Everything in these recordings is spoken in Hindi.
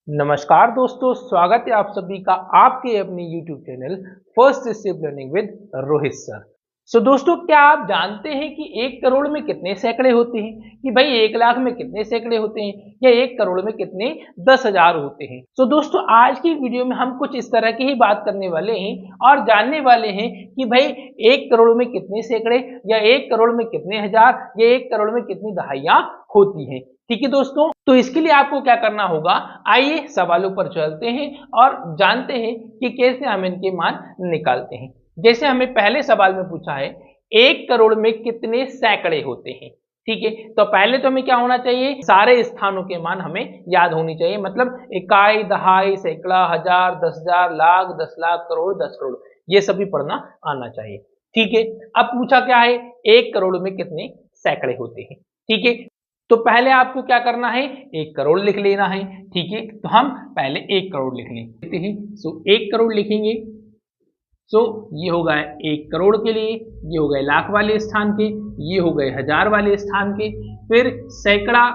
नमस्कार दोस्तों, स्वागत है आप सभी का आपके अपने YouTube channel first step learning with Rohit sir. दोस्तों, क्या आप जानते हैं कि 1 करोड़ में कितने सैकड़े होते हैं? कि भाई 1 लाख में कितने सैकड़े होते हैं या 1 करोड़ में कितने 10,000 होते हैं? दोस्तों, आज की वीडियो में हम कुछ इस तरह की ही बात करने वाले हैं और जानने वाले हैं कि भाई 1 करोड़ में कितने सैकड़े या 1 करोड़ में कितने हजार या 1 करोड़ में कितनी दहाइयां होती हैं। ठीक है दोस्तों, तो इसके लिए आपको क्या करना होगा, आइए सवालों पर चलते हैं और जानते हैं कि कैसे हम इनके मान निकालते हैं। जैसे हमें पहले सवाल में पूछा है 1 करोड़ में कितने सैकड़े होते हैं। ठीक है, तो पहले तो हमें क्या होना चाहिए, सारे स्थानों के मान हमें याद होनी चाहिए, मतलब इकाई, दहाई, सैकड़ा, हजार, 10,000, लाख, 10 लाख, करोड़, 10 करोड़, ये सभी पढ़ना आना चाहिए। ठीक है, अब पूछा क्या है, 1 करोड़ में कितने सैकड़े होते हैं। ठीक है, तो पहले आपको क्या करना है, 1 करोड़ लिख लेना है। ठीक है, तो हम पहले 1 करोड़ लिख लेते हैं। 1 करोड़ लिखेंगे। ये हो गए 1 करोड़ के लिए, ये हो गए लाख वाले स्थान के, ये हो गए हजार वाले स्थान के, फिर सैकड़ा,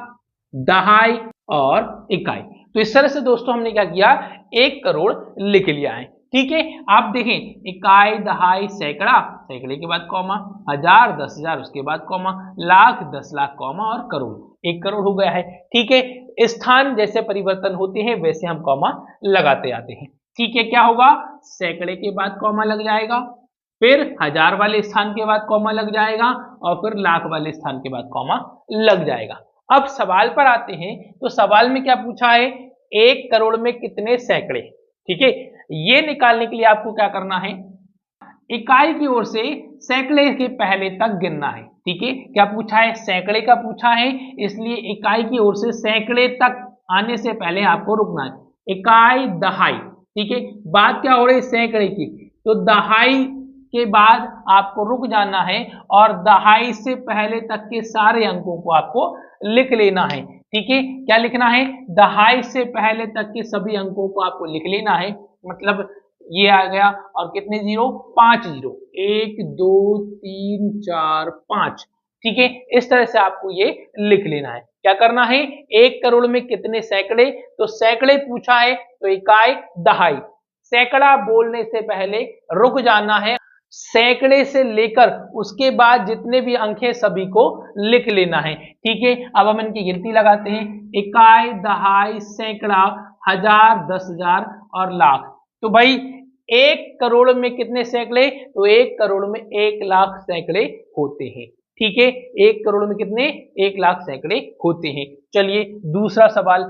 दहाई और इकाई। तो इस तरह से दोस्तों हमने क्या किया, 1 करोड़ लिख लिया है। ठीक है, आप देखें इकाई, दहाई, सैकड़ा, सैकड़े के बाद कॉमा, हजार, 10,000, उसके बाद कॉमा, लाख, 10 लाख, कॉमा और करोड़, 1 करोड़ हो गया है। ठीक है, स्थान जैसे परिवर्तन होते हैं वैसे हम कॉमा लगाते आते हैं। ठीक है, क्या होगा, सैकड़े के बाद कॉमा लग जाएगा, फिर हजार वाले स्थान के बाद कॉमा लग जाएगा और फिर लाख वाले स्थान के बाद कॉमा लग जाएगा। अब सवाल पर आते हैं, तो सवाल में क्या पूछा है, 1 करोड़ में कितने सैकड़े। ठीक है, ये निकालने के लिए आपको क्या करना है, इकाई की ओर से सैकड़े के पहले तक गिनना है। ठीक है, क्या पूछा है, सैकड़े का पूछा है, इसलिए इकाई की ओर से सैकड़े तक आने से पहले आपको रुकना है। इकाई, दहाई, ठीक है, बात क्या हो रही है, सैकड़े की, तो दहाई के बाद आपको रुक जाना है और दहाई से पहले तक के सारे अंकों को आपको लिख लेना है। ठीक है, क्या लिखना है, दहाई से पहले तक के सभी अंकों को आपको लिख लेना है। मतलब ये आ गया और कितने जीरो, 5 जीरो, 1 2 3 4 5। ठीक है, इस तरह से आपको ये लिख लेना है। क्या करना है, 1 करोड़ में कितने सैकड़े, तो सैकड़े पूछा है तो इकाई, दहाई, सैकड़ा बोलने से पहले रुक जाना है, सैकड़े से लेकर उसके बाद जितने भी अंक है सभी को लिख लेना है। ठीक है, अब हम इनकी गिनती लगाते हैं, इकाई, दहाई, सैकड़ा, हजार, 10,000 और लाख। तो भाई 1 करोड़ में कितने सैकड़े, तो 1 करोड़ में 1 लाख सैकड़े होते हैं। ठीक है, 1 करोड़ में कितने, 1 लाख सैकड़े होते हैं। चलिए दूसरा सवाल,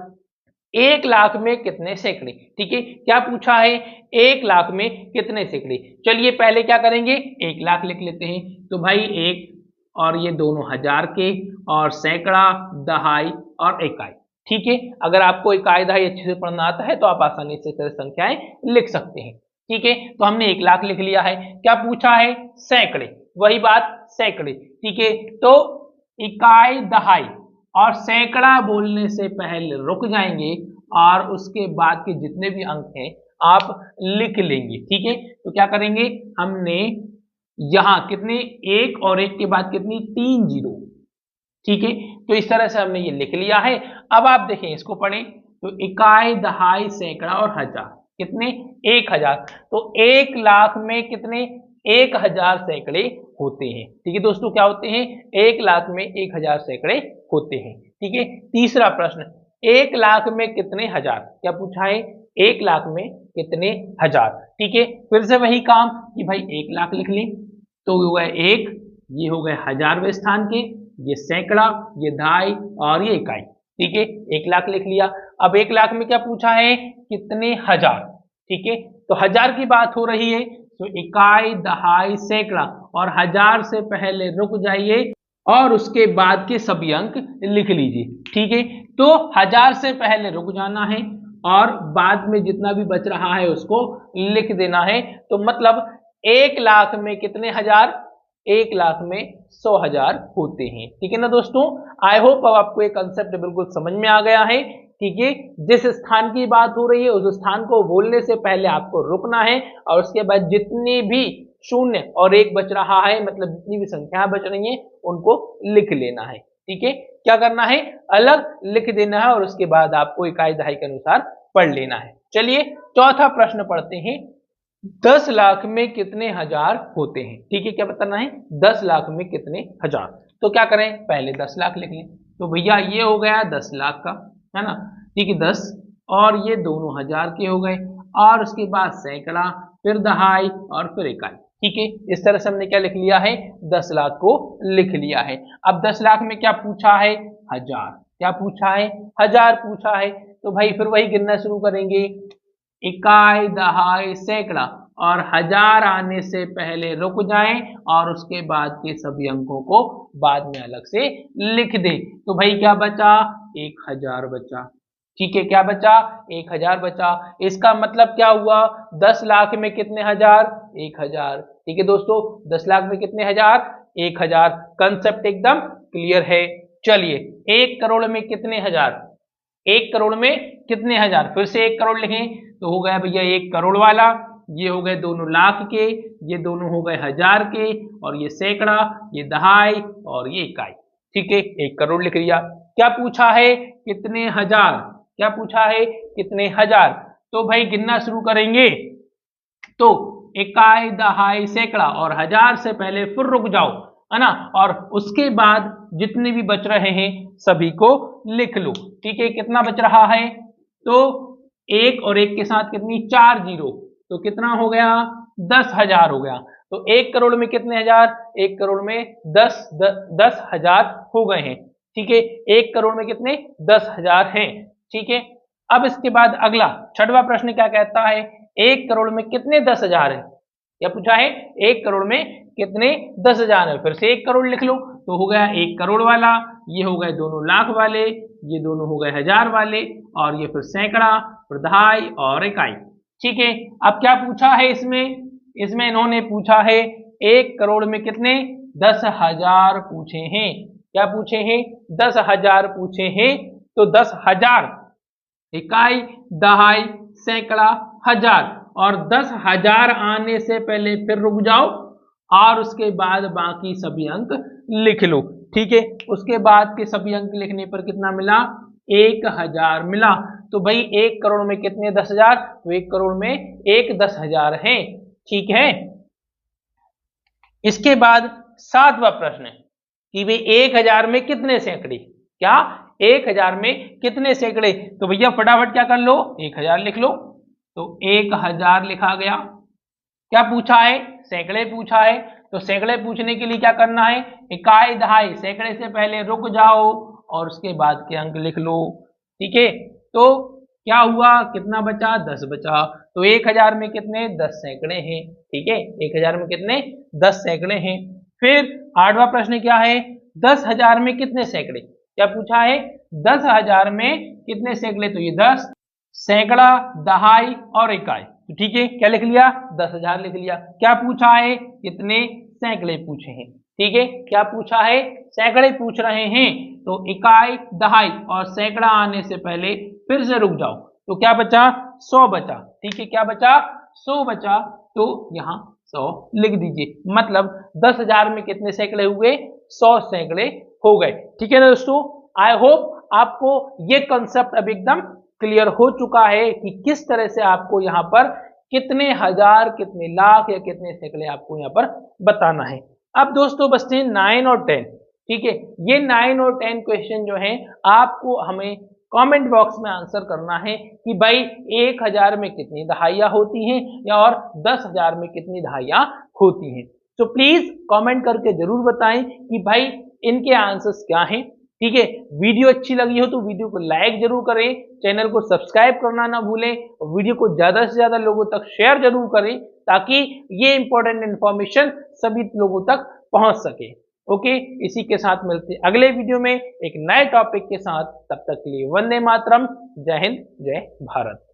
1 लाख में कितने सैकड़े। ठीक है, क्या पूछा है, 1 लाख में कितने सैकड़े। चलिए पहले क्या करेंगे, 1 लाख लिख लेते हैं। तो भाई 1 और ये दोनों हजार के और सैकड़ा, दहाई और इकाई। ठीक है, अगर आपको इकाई दहाई अच्छे से पढ़ना आता है तो आप आसानी से सारी संख्याएं लिख सकते हैं। ठीक है, तो हमने 1 लाख लिख लिया है। क्या पूछा है, सैकड़े, वही बात सैकड़े। ठीक है, तो इकाई, दहाई और सैकड़ा बोलने से पहले रुक जाएंगे और उसके बाद के जितने भी अंक हैं आप लिख लेंगे। ठीक है, तो क्या करेंगे, हमने यहां कितने, 1 और 1 के बाद कितनी, 3 जीरो। ठीक है, तो इस तरह से हमने ये लिख लिया है। अब आप देखें इसको पढ़ें, तो इकाई, दहाई, सैकड़ा और हजार, कितने, 1,000। तो 1 लाख में कितने, 1,000 सैकड़े होते हैं। ठीक है दोस्तों, क्या होते हैं, 1 लाख में 1,000 सैकड़े होते हैं। ठीक है, तीसरा प्रश्न, 1 लाख में कितने हजार, क्या पूछा है, 1 लाख में कितने हजार। ठीक है, फिर से वही काम कि भाई 1 लाख लिख लें, तो हो गए 1, ये हो गए हजारवें स्थान के, ये सैकड़ा, ये दहाई और ये इकाई। ठीक है, 1 लाख लिख लिया। अब 1 लाख में क्या पूछा है, कितने हजार। ठीक है, तो हजार की बात हो रही है, तो इकाई, दहाई, सैकड़ा और हजार से पहले रुक जाइए और उसके बाद के सभी अंक लिख लीजिए। ठीक है, तो हजार से पहले रुक जाना है और बाद में जितना भी बच रहा है उसको लिख देना है। तो मतलब 1 लाख में कितने हजार, 1 लाख में 100,000 होते हैं। ठीक है ना दोस्तों, आई होप अब आपको ये कंसेप्ट बिल्कुल समझ में आ गया है। ठीक है, जिस स्थान की बात हो रही है उस स्थान को बोलने से पहले आपको रुकना है और उसके बाद जितनी भी 0 और 1 बच रहा है, मतलब जितनी भी संख्या बच रही है उनको लिख लेना है। ठीक है, क्या करना है, अलग लिख देना है और उसके बाद आपको इकाई दहाई के अनुसार पढ़ लेना है। चलिए चौथा प्रश्न पढ़ते हैं। 10 लाख में कितने हजार होते हैं? ठीक है, क्या बताना है, 10 लाख में कितने हजार। तो क्या करें, पहले 10 लाख लिख लें। तो भैया ये हो गया 10 लाख का, है ना, ठीक है, 10 और ये दोनों हजार के हो गए, और उसके बाद सैकड़ा, फिर दहाई और फिर इकाई। ठीक है, इस तरह से हमने क्या लिख लिया है, 10 लाख को लिख लिया है। अब 10 लाख में क्या पूछा है, हजार। क्या पूछा है, हजार पूछा है। तो भाई फिर वही गिनना शुरू करेंगे, इकाई दहाई सैकड़ा, और हजार आने से पहले रुक जाएं और उसके बाद के सभी अंकों को बाद में अलग से लिख दे। तो भाई क्या बचा, 1000 बचा। ठीक है, क्या बचा, 1000 बचा। इसका मतलब क्या हुआ, 10 लाख में कितने हजार, 1000। ठीक है दोस्तों, 10 लाख में कितने हजार, 1000। कंसेप्ट एकदम क्लियर है। चलिए 1 करोड़ में कितने हजार, 1 करोड़ में कितने हजार, फिर से 1 करोड़ लिखें तो हो गया भैया 1 करोड़ वाला, ये हो गए दोनों लाख के, ये दोनों हो गए हजार के, और ये सैकड़ा, ये दहाई और ये इकाई। ठीक है, 1 करोड़ लिख लिया। क्या पूछा है, कितने हजार, क्या पूछा है, कितने हजार। तो भाई गिनना शुरू करेंगे, तो इकाई दहाई सैकड़ा और हजार से पहले फिर रुक जाओ, है ना, और उसके बाद जितने भी बच रहे हैं सभी को लिख लो। ठीक है, कितना बच रहा है, तो 1 और 1 के साथ कितनी, 4 जीरो, तो कितना हो गया, 10,000 हो गया। तो 1 करोड़ में कितने हजार, 1 करोड़ में 10,000 हो गए हैं। ठीक है, 1 करोड़ में कितने, 10,000 हैं। ठीक है, अब इसके बाद अगला 6वां प्रश्न क्या कहता है, 1 करोड़ में कितने 10,000 है। क्या पूछा है, 1 करोड़ में कितने 10,000 है। फिर से 1 करोड़ लिख लो, तो हो गया 1 करोड़ वाला, ये हो गए दोनों लाख वाले, ये दोनों हो गए हजार वाले, और ये फिर सैकड़ा, फिर दहाई और इकाई। ठीक है, अब क्या पूछा है इसमें इन्होंने पूछा है 1 करोड़ में कितने, 10,000 पूछे हैं। क्या पूछे हैं, 10,000 पूछे हैं। तो 10,000 इकाई दहाई सैकड़ा हजार, और 10,000 आने से पहले फिर रुक जाओ और उसके बाद बाकी सभी अंक लिख लो। ठीक है, उसके बाद के सभी अंक लिखने पर कितना मिला, 1000 मिला। तो भाई 1 करोड़ में कितने 10,000, तो 1 करोड़ में 1 10,000 है। ठीक है, इसके बाद 7वां प्रश्न कि भाई 1000 में कितने सैकड़े, क्या 1000 में कितने सैकड़े। तो भैया फटाफट क्या कर लो, 1000 लिख लो। तो 1000 लिखा गया। क्या पूछा है, सैकड़े पूछा है। तो सैकड़े पूछने के लिए क्या करना है, इकाई दहाई सैकड़े से पहले रुक जाओ और उसके बाद के अंक लिख लो। ठीक है, तो क्या हुआ, कितना बचा, 10 बचा। तो 1000 में कितने 10 सैकड़े हैं। ठीक है, 1000 में कितने 10 सैकड़े हैं। फिर 8वां प्रश्न क्या है, 10,000 में कितने सैकड़े। क्या पूछा है, 10,000 में कितने सैकड़े, तो ये 10 सैकड़ा दहाई और इकाई। तो ठीक है, क्या लिख लिया, 10,000 लिख लिया। क्या पूछा है, कितने सैकड़े पूछे हैं। ठीक है, क्या पूछा है, सैकड़े पूछ रहे हैं। तो इकाई दहाई और सैकड़ा आने से पहले फिर से रुक जाओ, तो क्या बचा, 100 बचा। ठीक है, क्या बचा, 100 बचा। तो यहाँ 100 लिख दीजिए, मतलब 10,000 में कितने सैकड़े हुए, 100 सैकड़े हो गए। ठीक है ना दोस्तों, आई होप आपको ये कंसेप्ट अब एकदम क्लियर हो चुका है कि किस तरह से आपको यहाँ पर कितने हजार, कितने लाख या कितने सैकड़े आपको यहाँ पर बताना है। अब दोस्तों बचते हैं 9 और 10। ठीक है, ये 9 और 10 क्वेश्चन जो है आपको हमें कमेंट बॉक्स में आंसर करना है कि भाई 1000 में कितनी दहाइयाँ होती हैं या और 10,000 में कितनी दहाइयाँ होती हैं। तो प्लीज कमेंट करके जरूर बताएं कि भाई इनके आंसर्स क्या हैं। ठीक है, वीडियो अच्छी लगी हो तो वीडियो को लाइक जरूर करें, चैनल को सब्सक्राइब करना ना भूलें, और वीडियो को ज्यादा से ज्यादा लोगों तक शेयर जरूर करें ताकि ये इंपॉर्टेंट इंफॉर्मेशन सभी लोगों तक पहुंच सके। ओके, इसी के साथ मिलते हैं अगले वीडियो में एक नए टॉपिक के साथ। तब तक के लिए वंदे मातरम, जय हिंद, जय भारत।